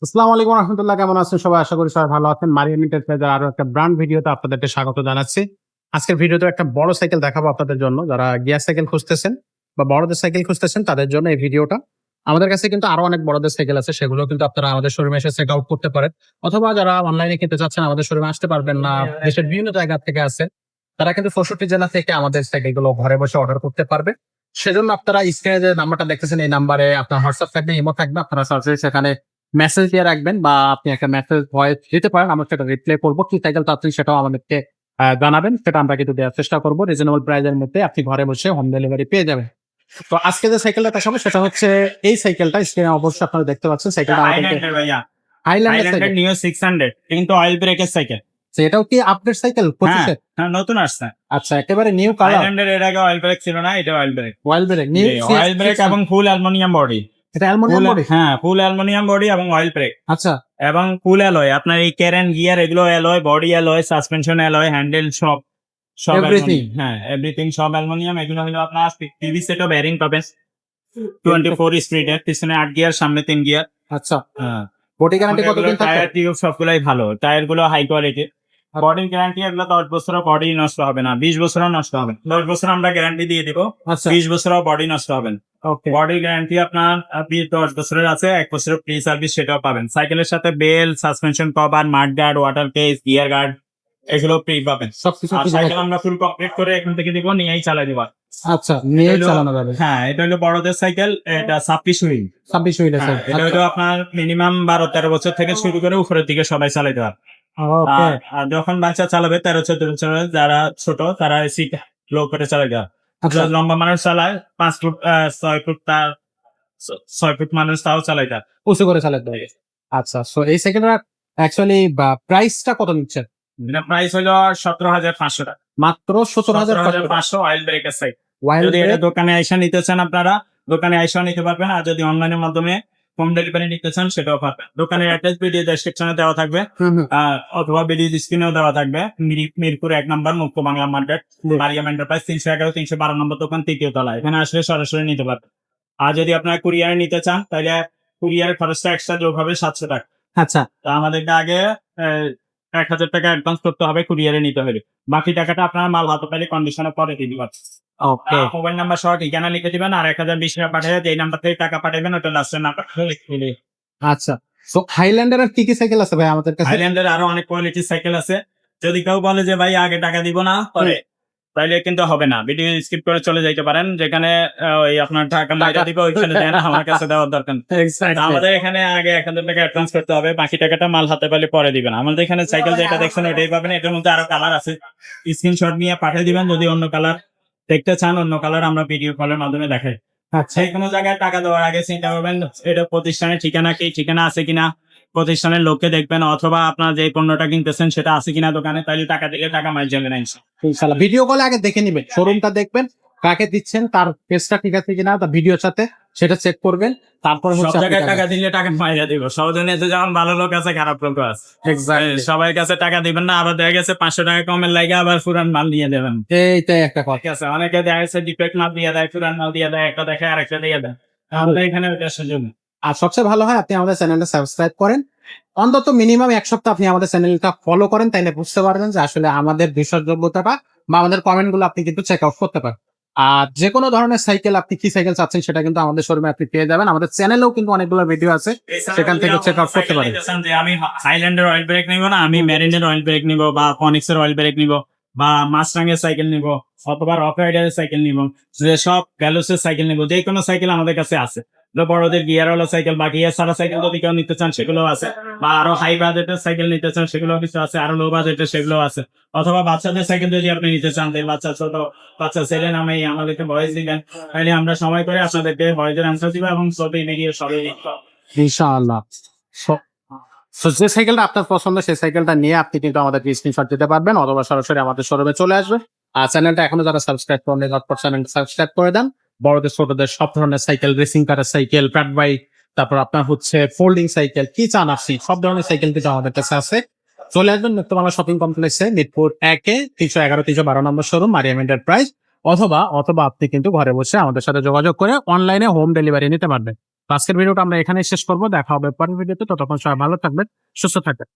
আসসালামু আলাইকুম রহমতুল্লাহ, কেমন আছেন সবাই? আশা করি সবাই ভালো আছেন। মারিয়াম এন্টারপ্রাইজের আরো একটা ব্র্যান্ড ভিডিওতে আপনাদেরকে স্বাগত জানাচ্ছি। আজকের ভিডিওতে একটা বড় সাইকেল দেখাবো আপনাদের জন্য। যারা গিয়ার সাইকেল খুঁজতেছেন বা বড়দের সাইকেল খুঁজতেছেন তাদের জন্য এই ভিডিওটা। আমাদের কাছে কিন্তু আরো অনেক বড়দের সাইকেল আছে, সেগুলো কিন্তু আপনারা আমাদের শোরুমে এসে চেক আউট করতে পারেন। অথবা যারা অনলাইনে কিনতে চাচ্ছেন, আমাদের শোরুমে আসতে পারবেন না, দেশের বিভিন্ন জায়গা থেকে আছেন, তারা কিন্তু 64 জেলা থেকে আমাদের সাইকেলগুলো ঘরে বসে অর্ডার করতে পারবে। সেজন্য আপনারা স্ক্রিনে যে নাম্বারটা দেখতেছেন, এই নাম্বারে আপনার হোয়াটসঅ্যাপ থাকবে, ইমো থাকবে, আপনারা সরাসরি সেখানে মেসেজ দিয়ে রাখবেন বা আপনি একটা মেসেজ ভয়েস দিতে পারেন। আমরা সেটা রিপ্লাই করবো। কি সাইকেল চাচ্ছেন সেটাও আমাদেরকে জানাবেন। সেটা আমরা কিন্তু দেওয়ার চেষ্টা করবো। রিজনেবল প্রাইসের মধ্যে আপনি ঘরে বসে হোম ডেলিভারি পেয়ে যাবেন। তো আজকে যে সাইকেলটা দেখাবো সেটা হচ্ছে এই সাইকেলটা। স্ক্রিনে অবশ্যই আপনারা দেখতে পাচ্ছেন সাইকেলটা আমাদেরকে হাইল্যান্ডার ভাইয়া, হাইল্যান্ডের হাইল্যান্ডার সাইকেল। নিউ 600 কিন্তু অয়েল ব্রেকের সাইকেল। এটাও কি আপডেট সাইকেল হ্যাঁ 25-এর? হ্যাঁ, নতুন আসছে। আচ্ছা, একেবারে নিউ কালার। হাইল্যান্ডার এর আগে অয়েল ব্রেক ছিল না, এটা oil brake. Oil brake new oil brake এবং ফুল অ্যালুমিনিয়াম বডি। এটা অ্যালুমিনিয়াম বডি। হ্যাঁ, ফুল অ্যালুমিনিয়াম বডি এবং অয়েল ব্রেক আচ্ছা, এবং ফুল অ্যালয়। আপনার এই ক্যারেন গিয়ার এগুলো alloy, body alloy, suspension alloy, handle সব এভরিথিং। অ্যালুমিনিয়াম। হ্যাঁ, এভরিথিং সব অ্যালুমিনিয়াম। এগুলো হলো আপনার টিভি সেটও ব্যারিং পাবেন 24 স্পিডের, পিছনে 8 গিয়ার, সামনে 3 গিয়ার। আচ্ছা, হ্যাঁ, বডি গ্যারান্টি কতদিন থাকবে? টায়ার টিউব সবগুলাই ভালো, টায়ার গুলো হাই কোয়ালিটি। বডির গ্যারান্টি এগুলো 10 বছরও বডি নষ্ট হবে না, 20 বছরও নষ্ট হবে না। 10 বছর আমরা গ্যারান্টি দিয়ে দিব, আচ্ছা, 20 বছরও বডি নষ্ট হবে না। ওকে। বডি গ্যারান্টি আপনার 10 বছরের আছে, 1 বছরের ফ্রি সার্ভিস সেটাও পাবেন। সাইকেলের সাথে বেল, suspension cover, mud guard, water case, gear guard এগুলো ফ্রি পাবেন। সবকিছু আর কি সাইকেল আমরা ফুল কমপ্লিট করে এখান থেকে দিব, নিয়েই চালাই দিব। আচ্ছা, নিয়ে এটা হলো- চালানো যাবে। হ্যাঁ, এটা হলো বড়দের সাইকেল, এটা 26 হুইল। 26 হুইলের হ্যাঁ, এটা হলো আপনার মিনিমাম 12-13 বছর থেকে শুরু করে উপরের দিকে সবাই চালাইতে পারে। ওকে। আর যখন বাচ্চা চালাবে 13-14 বছরের, যারা ছোট তারা সিট লো করে চালাবে। আচ্ছা, লম্বা মানুষ চালায় 5 ফুট, 6 ফুট, তার 6 ফুট মানুষ তাও চালায় তার। উঁচু করে চালাতে হবে। আচ্ছা, সো এই সাইকেলটার অ্যাকচুয়ালি প্রাইসটা কত নিচ্ছেন? এটা প্রাইস হলো 17,500 টাকা। মাত্র 17,500 টাকা। 17,500 অয়েল ব্রেকের সাইড। ওয়াইল্ড যদি এটা ব্রেক। দোকানে আইসা নিতে চান আপনারা, দোকানে আইসা নিতে পারবেন। আর যদি অনলাইনের মাধ্যমে হোম ডেলিভারি নিতে চান সেটাও পারবেন। দোকানের অ্যাড্রেস ভিডিও ডেসক্রিপশনে দেওয়া থাকবে, অথবা ভিডিও স্ক্রিনেও দেওয়া থাকবে। মিরপুর 1 নম্বর মুক্ত বাংলা মার্কেট, মারিয়াম এন্টারপ্রাইজ, 311-312 নম্বর দোকান, 3য় তলায়। এখানে আসলে সরাসরি নিতে পারবেন। আর যদি আপনারা কুরিয়ারে নিতে চান তাহলে কুরিয়ারের খরচটা এক্সট্রা যোগ হবে 700 টাকা। আচ্ছা, তা আমাদেরকে আগে 1,000 টাকা অ্যাডভান্স করতে হবে, কুরিয়ারে নিতে হবে। বাকি টাকাটা আপনার মাল হাতে পাইলে কন্ডিশনে পরে দিয়ে দিবেন। ওকে। মোবাইল নাম্বার সহ ঠিকানা লিখে দিবেন, আর 1,020 টাকা পাঠিয়ে যেই নাম্বার থেকে টাকা পাঠাবেন ওটা লাস্টের নাম্বার লিখে দিলে। আচ্ছা, সো হাইল্যান্ডার আর কি কি সাইকেল আছে ভাই আমাদের কাছে? হাইল্যান্ডের আরো অনেক কোয়ালিটির সাইকেল আছে। যদি কেউ বলে যে ভাই আগে টাকা দিব না পরে, তাইলে কিন্তু হবে না। ভিডিও স্কিপ করে চলে যাইতে পারেন। যেখানে ওই আপনার টাকা মাইরা দিবে ওইখানে দেন, আমার কাছে দেওয়ার দরকার নেই। এক্স্যাক্টলি। আমাদের এখানে আগে 1,000 টাকা অ্যাডভান্স করতে হবে, বাকি টাকাটা মাল হাতে পেলে পরে দিবেন। আমাদের এখানে সাইকেল যেটা দেখছেন ওইটাই পাবেন। এটার মধ্যে আরো কালার আছে, স্ক্রিনশট নিয়ে পাঠিয়ে দিবেন। যদি অন্য কালার দেখতে চান, অন্য কালার আমরা ভিডিও কলের মাধ্যমে দেখাই। আচ্ছা, যে কোনো জায়গায় টাকা দেওয়ার আগে চিন্তা করবেন এটা প্রতিষ্ঠানের ঠিকানা কি, ঠিকানা আছে কিনা, প্রতিষ্ঠানের লোককে দেখবেন, অথবা আপনার যে পণ্যটা কিনতেছেন সেটা আছে কিনা দোকানে, তাইলে টাকা দিলে টাকা মাইর যাবে না। ইনশাআল্লাহ ভিডিও কলে আগে দেখে নিবেন, শোরুমটা দেখবেন, কাকে দিচ্ছেন তার পেজটা ঠিক আছে কিনা, তার ভিডিওর সাথে সেটা চেক করবেন। তারপরে সব হচ্ছে জায়গায় টাকা দিলে টাকা মাইরা দিব। সহজনীতে যেমন ভালো লোক আছে, খারাপ লোক আছে। এক্স্যাক্টলি, সবাই কাছে টাকা দিবেন না, আবার দেখা গেছে 500 টাকা কমের লাগে আবার পুরান মাল দিয়ে দেবেন। এইটাই একটা কথা। ঠিক আছে, অনেকে দেখা গেছে ডিফেক্ট মাল দিয়ে দেয়, পুরান মাল দিয়ে দেয়, একটা দেখে আরেকটা দিয়ে দেয়। আমাদের এখানে ওইটা সুযোগ নেই। আর সবচেয়ে ভালো হয় আপনি আমাদের চ্যানেলটা সাবস্ক্রাইব করেন, অন্তত মিনিমাম 1 সপ্তাহ আপনি আমাদের চ্যানেলটা ফলো করেন, তাইলে বুঝতে পারবেন যে আসলে আমাদের বিশ্বাসযোগ্যতাটা বা আমাদের কমেন্ট গুলো আপনি কিন্তু চেক আউট করতে পারেন। আর যে কোনো ধরনের সাইকেল, আপনি কি সাইকেল চাচ্ছেন সেটা কিন্তু আমাদের শোরুমে আপনি পেয়ে যাবেন। আমাদের চ্যানেলেও কিন্তু অনেকগুলো ভিডিও আছে, সেখান থেকে চেক আউট করতে পারেন। যে আমি হাইল্যান্ডের অয়েল ব্রেক নিব না, আমি মেরিনের অয়েল ব্রেক নিব, বা ফনিক্স এর অয়েল ব্রেক নিব, বা মাসরাং এর সাইকেল নিব, অথবা রক রাইডারের সাইকেল নিব, যে সব ভ্যালুসের সাইকেল নিব, যে কোনো সাইকেল আমাদের কাছে আছে। বড়দের গিয়ার ওয়ালা সাইকেল বা গিয়ার ছাড়া সাইকেল যদি কেউ নিতে চান সেগুলো আছে, বা আরো হাই বাজেটের সাইকেল নিতে চান সেগুলো কিছু আছে, আরো লো বাজেটের সেগুলো আছে। অথবা বাচ্চাদের সাইকেল যদি আপনি নিতে চান, বাচ্চা ছোট বাচ্চা ছেলে নামে আমাদেরকে ভয়েস দিবেন, তাহলে আমরা সময় করে আপনাদেরকে ভয়েসের আনসার দিব এবং ছবি ভিডিও সবই লিখব। ইনশাআল্লাহ। সো যে সাইকেলটা আপনার পছন্দ সেই সাইকেলটা নিয়ে আপনি কিন্তু আমাদের স্ক্রিনশট দিতে পারবেন, অথবা সরাসরি আমাদের শোরুমে চলে আসবেন। আর চ্যানেলটা এখনো যারা সাবস্ক্রাইব করেন, ঝটপট চ্যানেলটা সাবস্ক্রাইব করে দেন। বড়দের ছোটদের সব ধরনের সাইকেল, রেসিং কারের সাইকেল, প্যাড বাইক, তারপর আপনার হচ্ছে ফোল্ডিং সাইকেল, কি চান আপনি সব ধরনের সাইকেল কিন্তু আমাদের কাছে আছে। চলে আসবেন মুক্তবাংলা শপিং কমপ্লেক্সে, মিরপুর 1-এ 311-312 নম্বর শোরুম, মারিয়াম এন্টারপ্রাইজ। অথবা আপনি কিন্তু ঘরে বসে আমাদের সাথে যোগাযোগ করে অনলাইনে হোম ডেলিভারি নিতে পারবেন। তো আজকের ভিডিওটা আমরা এখানে শেষ করবো, দেখা হবে পরের ভিডিওতে। ততক্ষণ সবাই ভালো থাকবেন, সুস্থ থাকবেন।